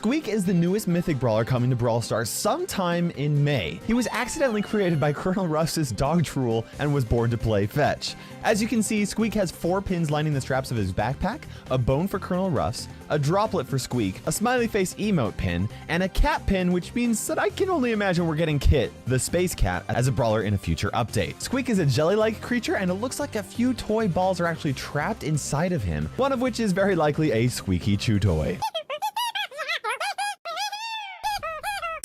Squeak is the newest mythic brawler coming to Brawl Stars sometime in May. He was accidentally created by Colonel Ruff's dog drool and was born to play fetch. As you can see, Squeak has 4 pins lining the straps of his backpack, a bone for Colonel Ruff's, a droplet for Squeak, a smiley face emote pin, and a cat pin, which means that I can only imagine we're getting Kit, the space cat, as a brawler in a future update. Squeak is a jelly-like creature, and it looks like a few toy balls are actually trapped inside of him, one of which is very likely a squeaky chew toy.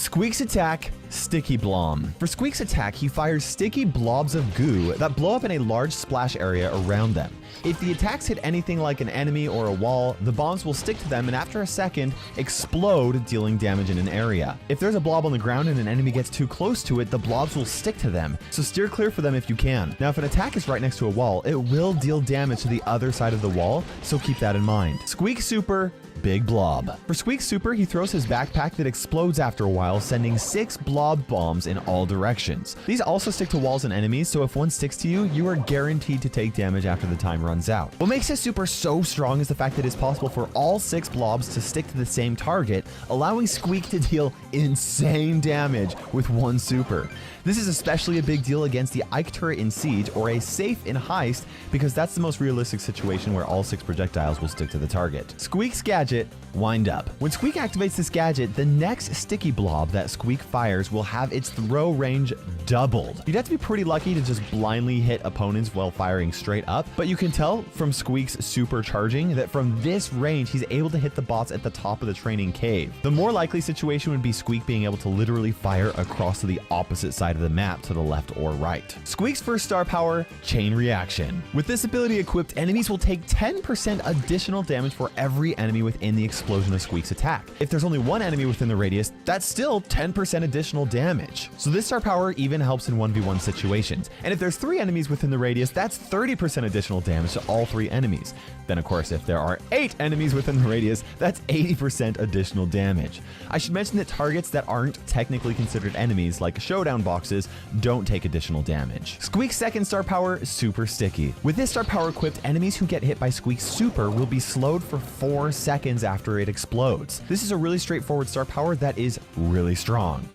Squeak's attack, Sticky Blom. For Squeak's attack, he fires sticky blobs of goo that blow up in a large splash area around them. If the attacks hit anything like an enemy or a wall, the bombs will stick to them and after a second, explode, dealing damage in an area. If there's a blob on the ground and an enemy gets too close to it, the blobs will stick to them, so steer clear for them if you can. Now, if an attack is right next to a wall, it will deal damage to the other side of the wall, so keep that in mind. Squeak Super, Big Blob. For Squeak Super, he throws his backpack that explodes after a while, sending 6 blob bombs in all directions. These also stick to walls and enemies, so if one sticks to you, you are guaranteed to take damage after the time runs out. What makes his super so strong is the fact that it's possible for all 6 blobs to stick to the same target, allowing Squeak to deal insane damage with one super. This is especially a big deal against the Ike turret in Siege or a safe in Heist, because that's the most realistic situation where all 6 projectiles will stick to the target. Squeak's gadget, Wind Up. When Squeak activates this gadget, the next sticky blob that Squeak fires will have its throw range doubled. You'd have to be pretty lucky to just blindly hit opponents while firing straight up, but you can tell from Squeak's supercharging that from this range, he's able to hit the bots at the top of the training cave. The more likely situation would be Squeak being able to literally fire across to the opposite side of the map to the left or right. Squeak's first star power, Chain Reaction. With this ability equipped, enemies will take 10% additional damage for every enemy within the explosion of Squeak's attack. If there's only one enemy within the radius, that's still 10% additional damage. So this star power even helps in 1v1 situations. And if there's 3 enemies within the radius, that's 30% additional damage to all 3 enemies. Then of course, if there are 8 enemies within the radius, that's 80% additional damage. I should mention that targets that aren't technically considered enemies, like showdown boxes, don't take additional damage. Squeak's second star power, Super Sticky. With this star power equipped, enemies who get hit by Squeak's super will be slowed for 4 seconds after it explodes. This is a really straightforward star power that is really strong.